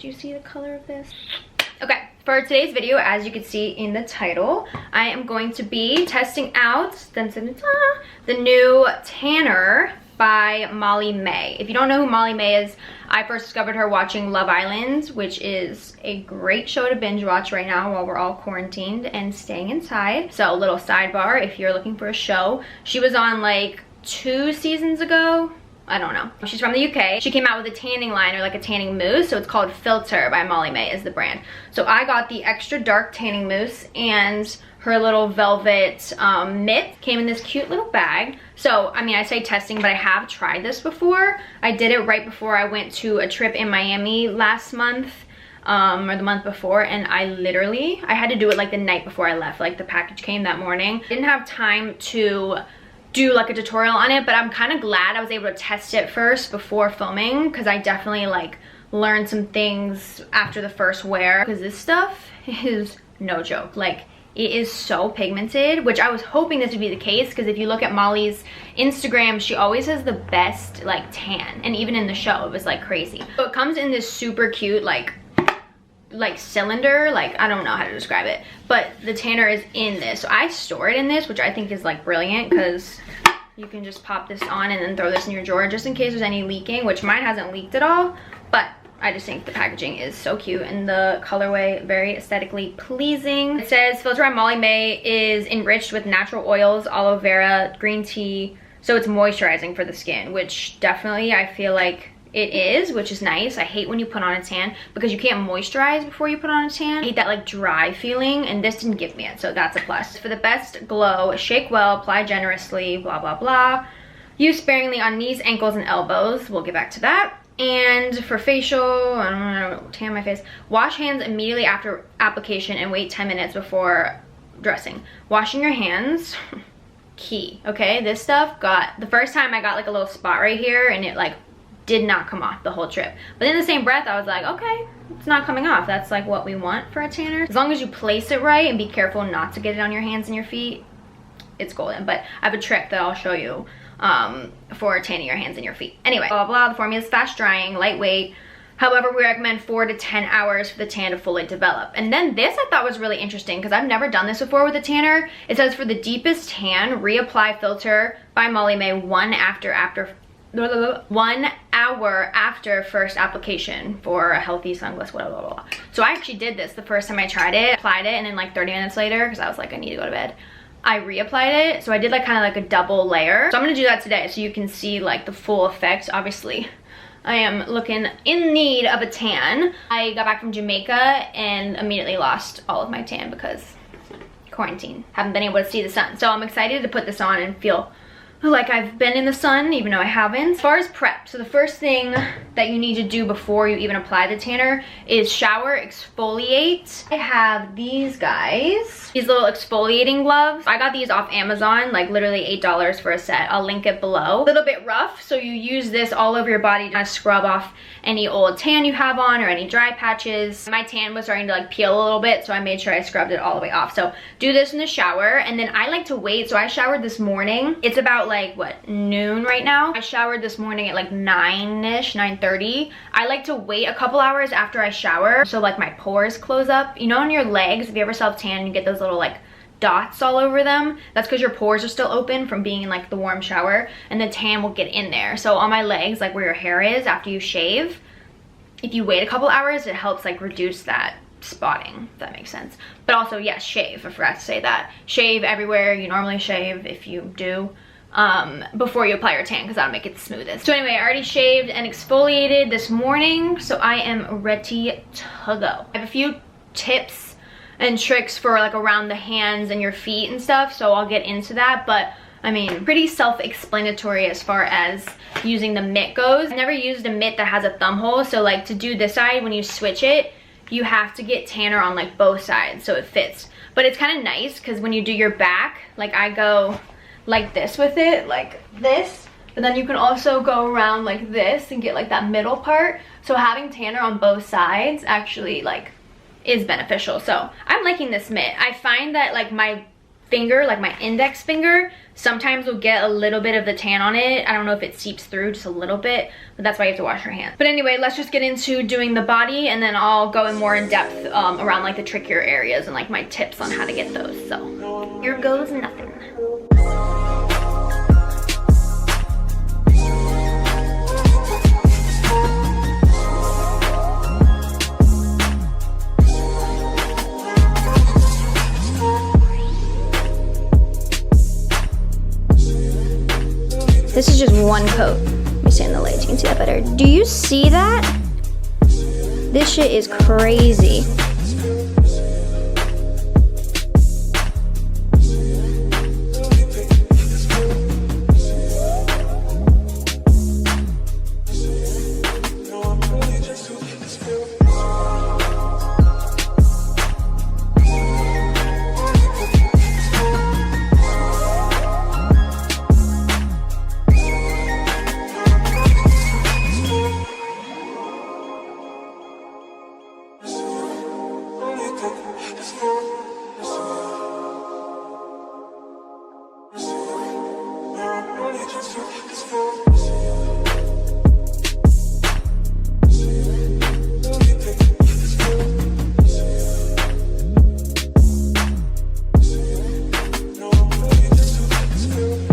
Do you see the color of this? Okay, for today's video, as you can see in the title, I am going to be testing out the new tanner by Molly Mae. If you don't know who Molly Mae is, I first discovered her watching Love Island, which is a great show to binge watch right now while we're all quarantined and staying inside. So a little sidebar, if you're looking for a show, she was on like 2 seasons ago. I don't know. She's from the UK. She came out with a tanning line, or like a tanning mousse. So it's called Filter by Molly Mae is the brand. So I got the extra dark tanning mousse, and her little velvet mitt came in this cute little bag. So, I mean, I say testing, but I have tried this before. I did it right before I went to a trip in Miami last month, or the month before, and I had to do it like the night before I left. Like the package came that morning. Didn't have time to do like a tutorial on it, but I'm kind of glad I was able to test it first before filming, because I definitely like learned some things after the first wear, because this stuff is no joke. Like, it is so pigmented, which I was hoping this would be the case, because if you look at Molly's Instagram, she always has the best like tan, and even in the show it was like crazy. So it comes in this super cute like cylinder, like I don't know how to describe it, but the tanner is in this. So I store it in this, which I think is like brilliant, because you can just pop this on and then throw this in your drawer just in case there's any leaking, which mine hasn't leaked at all. But I just think the packaging is so cute, and the colorway very aesthetically pleasing. It says Filter by Molly Mae is enriched with natural oils, aloe vera, green tea, so it's moisturizing for the skin, which definitely I feel like it is, which is nice. I hate when you put on a tan because you can't moisturize before you put on a tan. I hate that like dry feeling, and this didn't give me it, so that's a plus. For the best glow, shake well, apply generously, blah blah blah. Use sparingly on knees, ankles, and elbows. We'll get back to that. And for facial, I don't know, tan my face. Wash hands immediately after application and wait 10 minutes before dressing. Washing your hands, key, okay? This stuff the first time I got like a little spot right here, and it like did not come off the whole trip. But in the same breath, I was like, okay, it's not coming off. That's like what we want for a tanner. As long as you place it right and be careful not to get it on your hands and your feet, it's golden. But I have a trick that I'll show you for tanning your hands and your feet. Anyway, blah blah, the formula is fast drying, lightweight. However, we recommend 4 to 10 hours for the tan to fully develop. And then this I thought was really interesting, because I've never done this before with a tanner. It says for the deepest tan, reapply Filter by Molly Mae 1 hour after first application for a healthy sunglass, blah, blah, blah. So I actually did this the first time I tried it, applied it, and then like 30 minutes later, because I was like, I need to go to bed, I reapplied it. So I did like kind of like a double layer. So I'm gonna do that today so you can see like the full effect. Obviously, I am looking in need of a tan. I got back from Jamaica and immediately lost all of my tan because quarantine. Haven't been able to see the sun. So I'm excited to put this on and feel like I've been in the sun, even though I haven't. As far as prep, so the first thing that you need to do before you even apply the tanner is shower, exfoliate. I have these guys, these little exfoliating gloves. I got these off Amazon, like literally $8 for a set. I'll link it below. A little bit rough, so you use this all over your body to scrub off any old tan you have on or any dry patches. My tan was starting to like peel a little bit, so I made sure I scrubbed it all the way off. So do this in the shower, and then I like to wait. So I showered this morning. It's about like what, noon right now. I showered this morning at like 9ish, 9:30. I like to wait a couple hours after I shower so like my pores close up. You know, on your legs, if you ever self-tan and you get those little like dots all over them, that's because your pores are still open from being in like the warm shower, and the tan will get in there. So on my legs, like where your hair is after you shave, if you wait a couple hours, it helps like reduce that spotting, if that makes sense. But also, yes, shave. I forgot to say that. Shave everywhere you normally shave, if you do, before you apply your tan, because that'll make it the smoothest. So anyway, I already shaved and exfoliated this morning, so I am ready to go. I have a few tips and tricks for like around the hands and your feet and stuff, so I'll get into that. But I mean, pretty self-explanatory as far as using the mitt goes. I've never used a mitt that has a thumb hole, so like to do this side, when you switch it, you have to get tanner on like both sides so it fits. But it's kind of nice because when you do your back, like I go like this with it, like this, but then you can also go around like this and get like that middle part. So having tanner on both sides actually like is beneficial. So I'm liking this mitt. I find that like my finger, like my index finger, sometimes we'll get a little bit of the tan on it. I don't know if it seeps through just a little bit, but that's why you have to wash your hands. But anyway, let's just get into doing the body, and then I'll go in more in depth around like the trickier areas and like my tips on how to get those. So here goes nothing. This is just one coat. Let me stand in the light so you can see that better. Do you see that? This shit is crazy.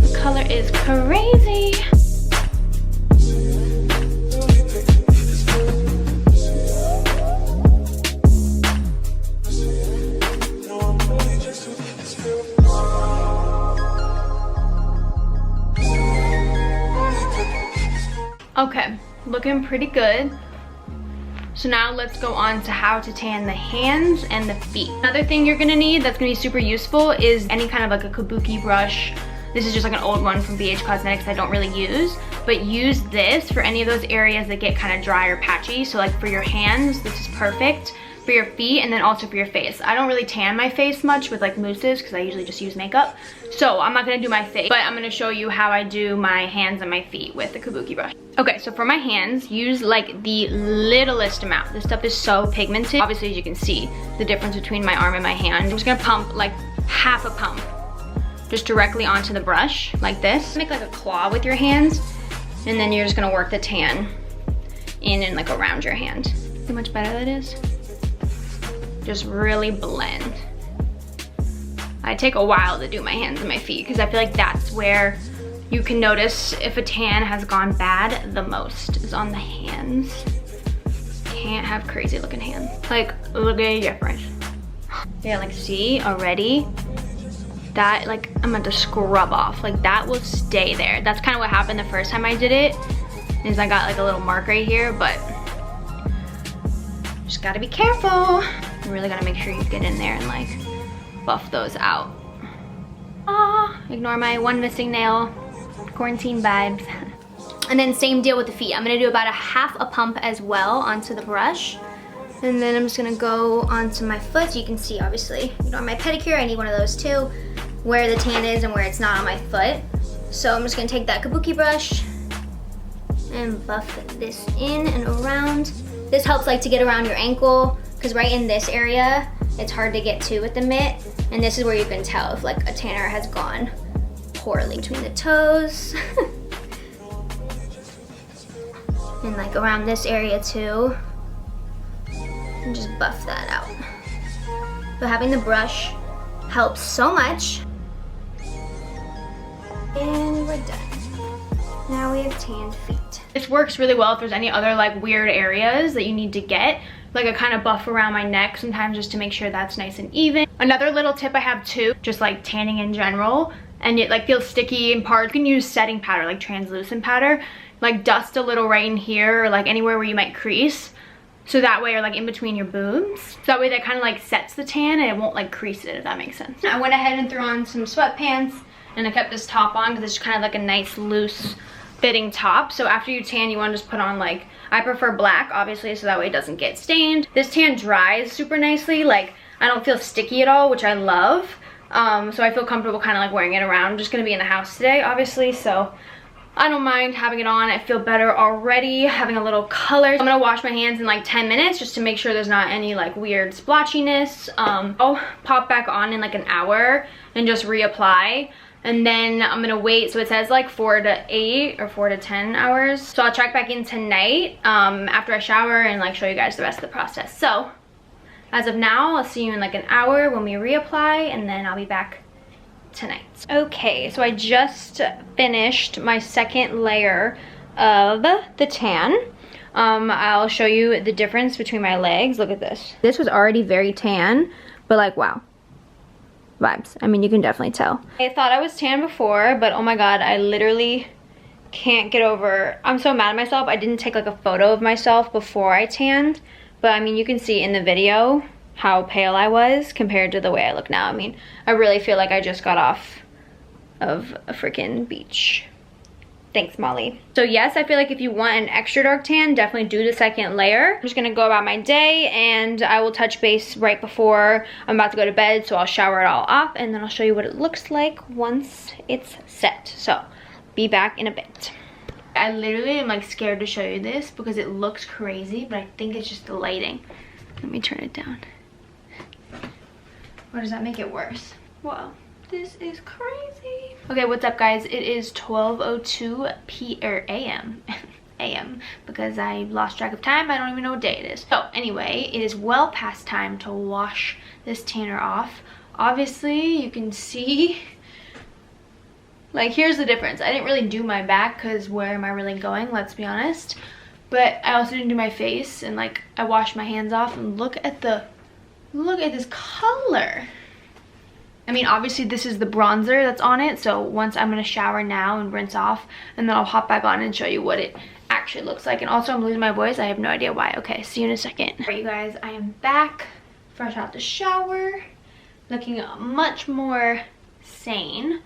The color is crazy. Okay, looking pretty good. So now let's go on to how to tan the hands and the feet. Another thing you're gonna need that's gonna be super useful is any kind of like a kabuki brush. This is just like an old one from BH Cosmetics I don't really use, but use this for any of those areas that get kind of dry or patchy. So like for your hands, this is perfect. For your feet, and then also for your face. I don't really tan my face much with like mousses because I usually just use makeup. So I'm not gonna do my face, but I'm gonna show you how I do my hands and my feet with the kabuki brush. Okay, so for my hands, use like the littlest amount. This stuff is so pigmented. Obviously, as you can see, the difference between my arm and my hand. I'm just gonna pump like half a pump just directly onto the brush like this. Make like a claw with your hands, and then you're just gonna work the tan in and like around your hand. See how much better that is? Just really blend. I take a while to do my hands and my feet because I feel like that's where you can notice if a tan has gone bad the most, is on the hands. Can't have crazy looking hands. Like, look at the difference. Yeah, like see already? That, like, I'm going to scrub off. Like, that will stay there. That's kind of what happened the first time I did it, is I got like a little mark right here, but just gotta be careful. You really gotta make sure you get in there and like buff those out. Ah, ignore my one missing nail, quarantine vibes. And then same deal with the feet. I'm gonna do about a half a pump as well onto the brush. And then I'm just gonna go onto my foot. So you can see, obviously, on my pedicure, I need one of those too, where the tan is and where it's not on my foot. So I'm just gonna take that kabuki brush and buff this in and around. This helps like to get around your ankle, because right in this area, it's hard to get to with the mitt. And this is where you can tell if like a tanner has gone poorly. Between the toes. And like around this area too. And just buff that out. But having the brush helps so much. And we're done. Now we have tanned feet. This works really well if there's any other like weird areas that you need to get. Like a kind of buff around my neck sometimes just to make sure that's nice and even. Another little tip I have too, just like tanning in general, and it like feels sticky in parts, you can use setting powder, like translucent powder. Like dust a little right in here or like anywhere where you might crease. So that way, or like in between your boobs. So that way that kind of like sets the tan and it won't like crease it, if that makes sense. I went ahead and threw on some sweatpants and I kept this top on because it's kind of like a nice loose fitting top. So after you tan, you want to just put on like, I prefer black obviously so that way it doesn't get stained. This tan dries super nicely. Like I don't feel sticky at all, which I love. So I feel comfortable kind of like wearing it around. I'm just going to be in the house today obviously, so I don't mind having it on. I feel better already, having a little color. I'm gonna wash my hands in like 10 minutes just to make sure there's not any like weird splotchiness. I'll pop back on in like an hour and just reapply. and then I'm gonna wait. So it says like 4 to 8 or 4 to 10 hours. So I'll check back in tonight after I shower and like show you guys the rest of the process. So as of now, I'll see you in like an hour when we reapply, and then I'll be back tonight. Okay, so I just finished my second layer of the tan. I'll show you the difference between my legs. Look at this. This was already very tan, but like, wow. Vibes. I mean, you can definitely tell. I thought I was tan before, but oh my god, I literally can't get over. I'm so mad at myself. I didn't take like a photo of myself before I tanned, but I mean, you can see in the video how pale I was compared to the way I look now. I mean, I really feel like I just got off of a freaking beach. Thanks, Molly. So yes, I feel like if you want an extra dark tan, definitely do the second layer. I'm just gonna go about my day, and I will touch base right before I'm about to go to bed, so I'll shower it all off, and then I'll show you what it looks like once it's set. So, be back in a bit. I literally am like scared to show you this because it looks crazy, but I think it's just the lighting. Let me turn it down. Or does that make it worse? Wow. This is crazy. Okay, what's up guys? It is 12:02 a.m. a.m. because I lost track of time. I don't even know what day it is. So anyway, it is well past time to wash this tanner off. Obviously, you can see, like, here's the difference. I didn't really do my back because where am I really going? Let's be honest. But I also didn't do my face, and like I washed my hands off, and look at this color. I mean, obviously this is the bronzer that's on it, so once I'm gonna shower now and rinse off, and then I'll hop back on and show you what it actually looks like. And also, I'm losing my voice. I have no idea why. Okay, see you in a second. All right, you guys, I am back, fresh out the shower, looking much more sane.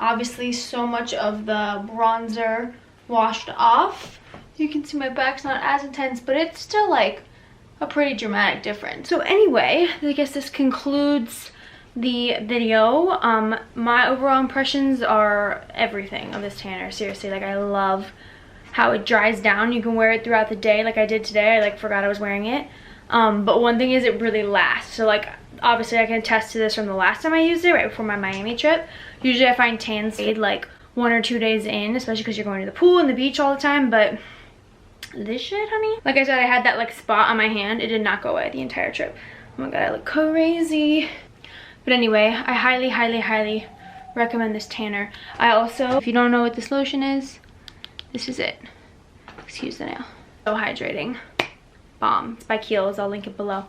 Obviously, so much of the bronzer washed off. You can see my back's not as intense, but it's still like a pretty dramatic difference. So anyway, I guess this concludes the video. My overall impressions are everything of this tanner. Seriously, like, I love how it dries down. You can wear it throughout the day like I did today. I like forgot I was wearing it. But one thing is, it really lasts. So like, obviously I can attest to this from the last time I used it, right before my Miami trip. Usually I find tans fade like 1 or 2 days in, especially because you're going to the pool and the beach all the time. But this shit, honey, like I said, I had that like spot on my hand. It did not go away the entire trip. Oh my god, I look crazy. But anyway, I highly, highly, highly recommend this tanner. I also, if you don't know what this lotion is, this is it. Excuse the nail. So hydrating. Bomb. It's by Kiehl's. I'll link it below.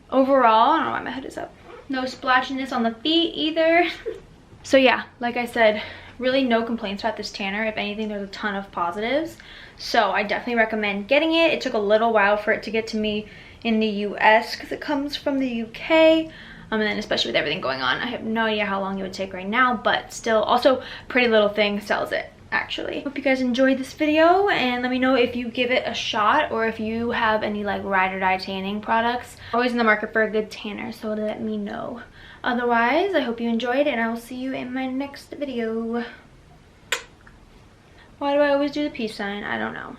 Overall, I don't know why my hood is up. No splashiness on the feet either. So yeah, like I said, really no complaints about this tanner. If anything, there's a ton of positives. So I definitely recommend getting it. It took a little while for it to get to me in the US because it comes from the UK. And then especially with everything going on, I have no idea how long it would take right now, but still. Also, Pretty Little Thing sells it, actually. Hope you guys enjoyed this video, and let me know if you give it a shot or if you have any like ride or die tanning products. Always in the market for a good tanner, so let me know. Otherwise, I hope you enjoyed, and I will see you in my next video. Why do I always do the peace sign? I don't know.